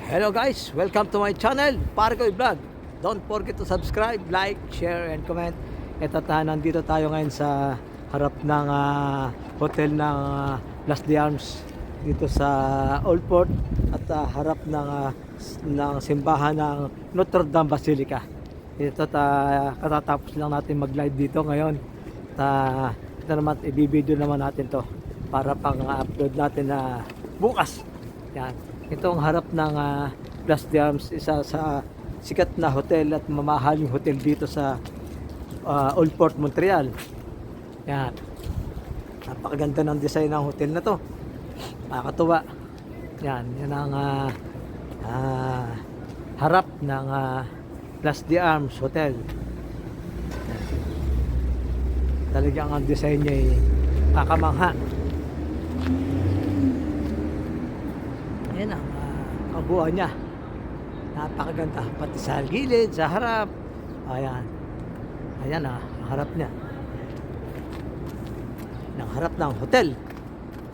Hello guys, welcome to my channel, Parkoy Vlog. Don't forget to subscribe, like, share, and comment. Ito nandito tayo ngayon sa harap ng hotel ng Las de Armas dito sa Old Port at harap ng simbahan ng Notre Dame Basilica. Ito katatapos lang natin mag-live dito ngayon. Ito naman, i-video naman natin to para pang-upload natin na bukas. Yan. Ito ang harap ng Las de Armas, isa sa sikat na hotel at mamahaling hotel dito sa Old Port, Montreal. Yan. Napakaganda ng design ng hotel na to. Nakakatuwa. Yan. Yan ang harap ng Las de Armas Hotel. Yan. Talagang ang design niya ay kakamangha. Yan ang kabuuan niya. Napakaganda. Pati sa gilid, sa harap. Ayan. Ayan ang harap niya. Ang harap ng hotel.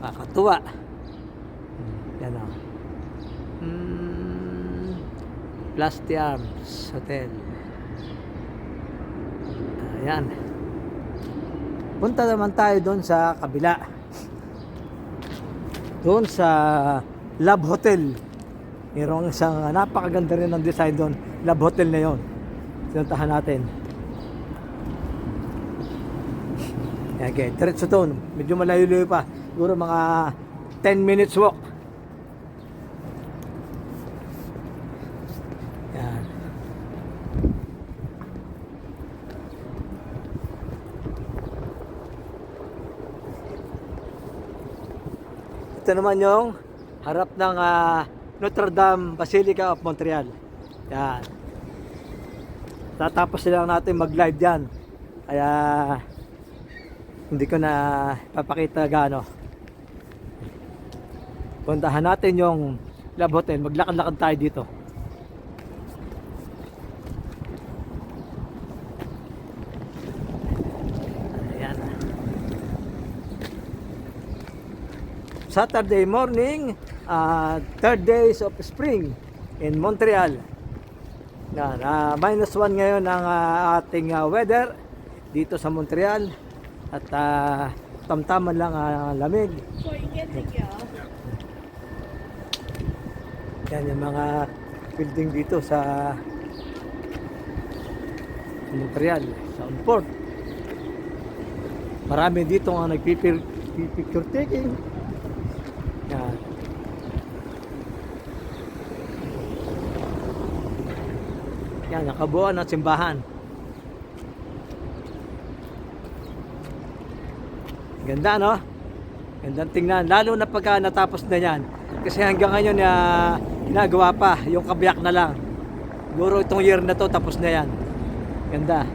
Kakatuwa. Yan ang Las de Armas Hotel. Ayan. Punta naman tayo doon sa kabila. Doon sa Love Hotel. Mayroong isang napakaganda rin ng design doon. Love Hotel na yon. Sinuntahan natin. Okay, diretso doon. Medyo malayo-layo pa. Siguro mga 10 minutes walk. Yan. Ito naman yung harap ng Notre Dame Basilica of Montreal. Yan. Tatapos lang natin mag-live dyan. Kaya hindi ko na papakita gaano. Puntahan natin yung Love Hotel. Maglakad-lakad tayo dito. Ayan. Saturday morning, third days of spring in Montreal. Yan, -1 ngayon ang ating weather dito sa Montreal at tamtaman lang ang lamig. Yan yung mga building dito sa Montreal, sa Old Port. Marami dito ang nagpipicture taking. Yan. Yan, nakabuo ng simbahan. Ganda, no? Gandang tingnan. Lalo na pagka natapos na yan. Kasi hanggang ngayon ginagawa pa. Yung kabiyak na lang. Siguro itong year na to tapos na yan. Ganda.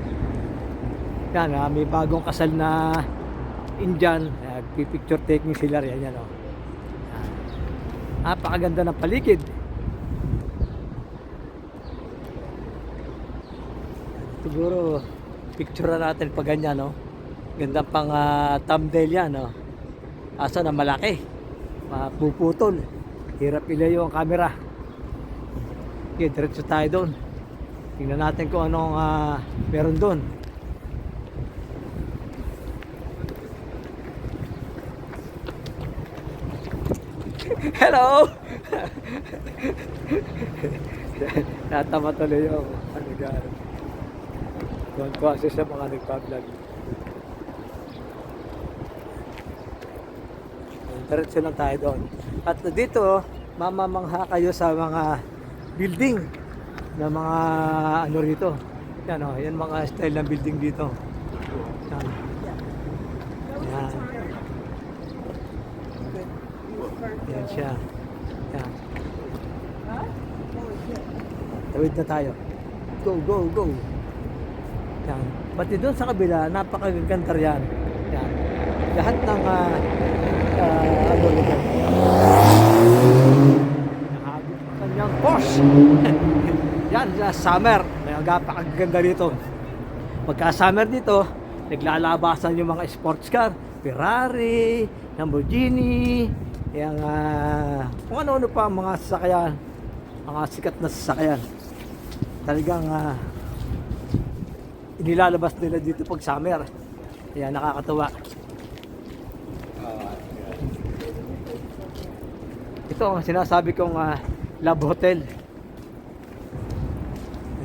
Yan, may bagong kasal na Indian. Picture taking sila. Yan, oh. Napakaganda ng paligid. Siguro picture natin pag ganyan, no? Ganda pang thumbnail yan, no? Asa na malaki, mapuputol, hirap ilayo ang camera. Okay, diretso tayo doon. Tingnan natin kung anong meron doon. Hello! Natama tuloy yung doon ko kasi sa mga nagpa-vlog. Diretso lang tayo doon. At dito, mamamangha kayo sa mga building na mga ano rito. Yan o, yan mga style ng building dito. Yan. Yan. Yan siya. Yan. Tawid na tayo. Go, go, go. Yan. Pati doon sa kabila, napakaganda yan. Yan. Lahat ng ano nito. Nakagod pa kanyang course. Yan, summer. Napakaganda dito. Pagka summer dito, naglalabasan yung mga sports car. Ferrari, Lamborghini, yung kung ano-ano pa mga sasakyan. mga sikat na sasakyan. Talagang inilalabas nila dito pag summer. Kaya nakakatuwa. Ito ang sinasabi kong Love Hotel.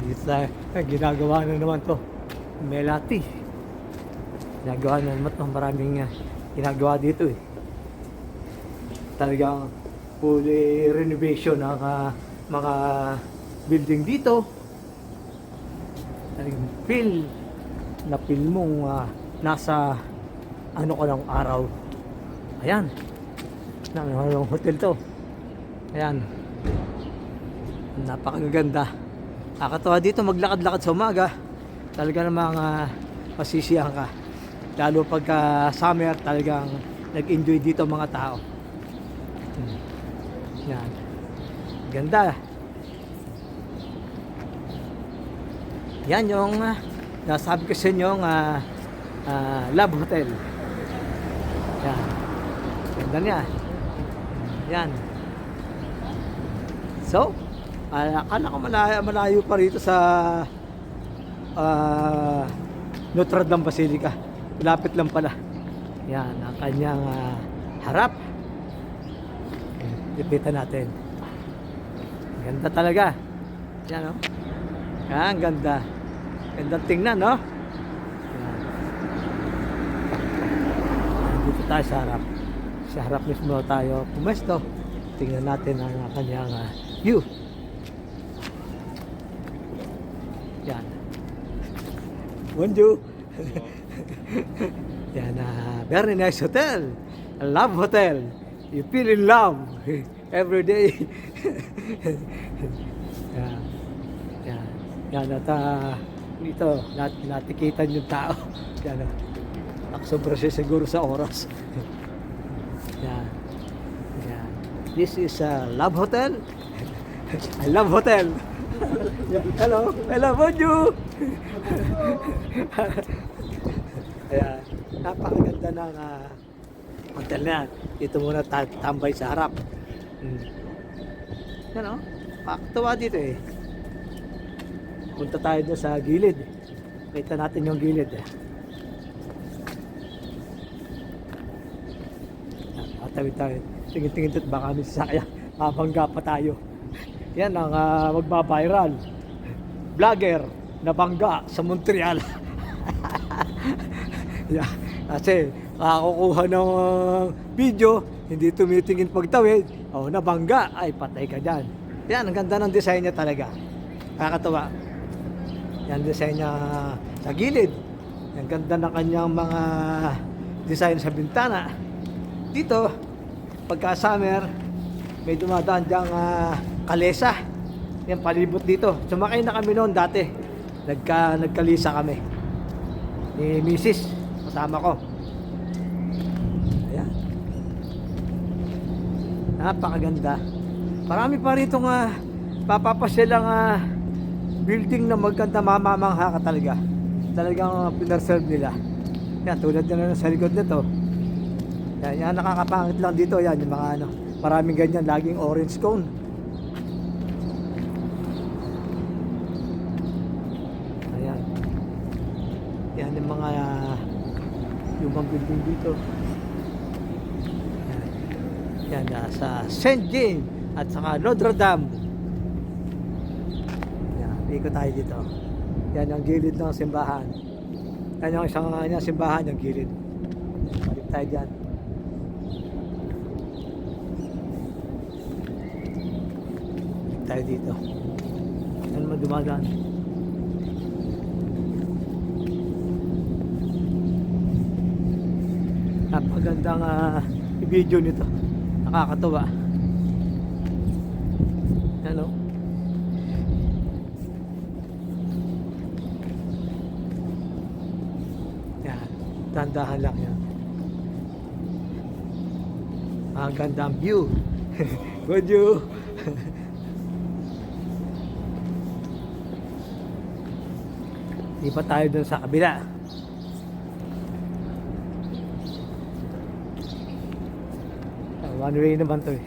Dito tayo, ginagawa na naman to. Melati. Ginagawa na naman to. Maraming ginagawa dito eh. Talagang fully renovation ng mga building dito. Talagang feel mong nasa ano ka ng araw. Ayan. Ng hotel to. Ayan. Napakaganda. Nakakatawa dito maglakad-lakad sa umaga. Talaga namang masisiyahan ka. Lalo pagka summer, talagang nag-enjoy dito mga tao. Yan. Ganda. Yan yung nasabi ko sa inyo Love Hotel. Yan. Ganda niya. Yan. So, akala ko malayo pa rito sa Notre Dame Basilica. Lapit lang pala. Yan, ang kanyang harap. Lipitan natin. Ganda talaga. Yan, oh. Yan, ganda. Ganda tingnan, no? Yan. Dito tayo sa harap. Sa harap mismo tayo pumesto. Tingnan natin ang kanyang view. Yan. Bonjour. Yan, very nice hotel. Love Hotel. You feel in love every day. Yan. Yan. Yan at dito natikitan yung tao. Yan. Naksobra siya siguro sa oras. Yan. Yan. This is a Love Hotel. I love hotel. Hello. Hello, bonjour. Ayan. Napakaganda ng hotel na yan. Dito muna tambay sa harap. Yan o. Pakatawa dito eh. Punta tayo doon sa gilid. Kita natin yung gilid eh. Patawid tayo. Tingin-tingin dito baka may sasakyan. Mabangga pa tayo. Yan ang magbabiral. Vlogger na bangga sa Montreal. Yeah. Kasi nakakukuha ng video, hindi tumitingin pagtawid, nabangga, ay patay ka dyan. Yan, ang ganda ng design niya talaga. Nakakatawa. Yan design niya sa gilid. Ang ganda ng kanyang mga design sa bintana. Dito, pagka summer, may dumadaan dyang kalesa. Yan, palibot dito. Sumakay na kami noon dati. Nagkalisa kami. Ni Mrs. Kasama ko. Ayan. Napakaganda. Marami pa rito papapasyalang building na maganda, mamamangha ka talaga. Talagang pinreserve nila. Yan, tulad na sa likod nito. Yan, nakakapangit lang dito. Yan, yung mga maraming ganyan, laging orange cone. Ayan. Yan yung mga lumang building dito. Yan, sa Saint Jean at saka Notre Dame. Yan, ikot tayo dito. Yan ang gilid ng simbahan. Yan yung isang simbahan, yung gilid. Balik tayo dyan. Balik tayo dito. Yan naman dumadaan. Napagandang video nito. Nakakatuwa. Ano? Yan. Tandahan lang yan. Ang gandang view. Good view. Di pa tayo dun sa kabila. One way naman to eh.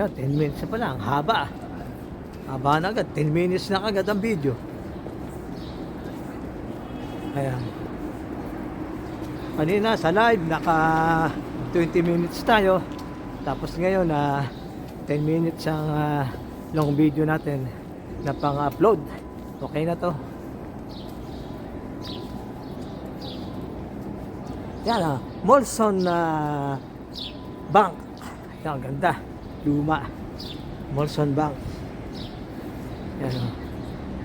Siya, 10 minutes na pala. Ang haba. Haba na agad. 10 minutes na agad ang video. Ayan. Kanina sa live, naka 20 minutes tayo. Tapos ngayon, 10 minutes ang long video natin na pang-upload. Okay na to. Yan Molson Bank. Yan, ganda. Luma. Molson Bank. Yan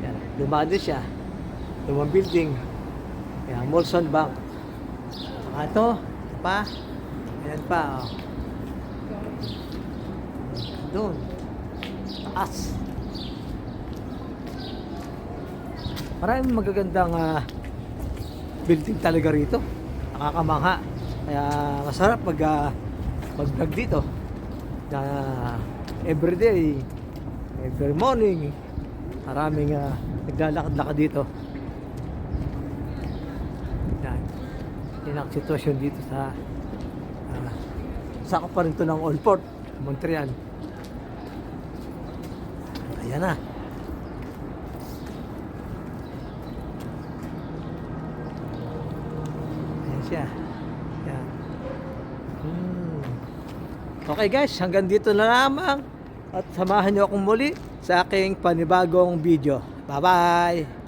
Yan. Luma din siya. Lumang building. Yan, Molson Bank. Saka ito pa. Ayan pa. Doon. Taas. Maraming magagandang building talaga rito. Nakakamangha. Kaya masarap mag-vlog dito. Na everyday, every morning, maraming naglalakad-lakad dito. Yan ang sitwasyon dito sa sakop pa rin ito ng Allport, Montreal. Ayan na. Ayan siya. Ayan. Okay guys, hanggang dito na lamang. At samahan niyo akong muli sa aking panibagong video. Bye bye!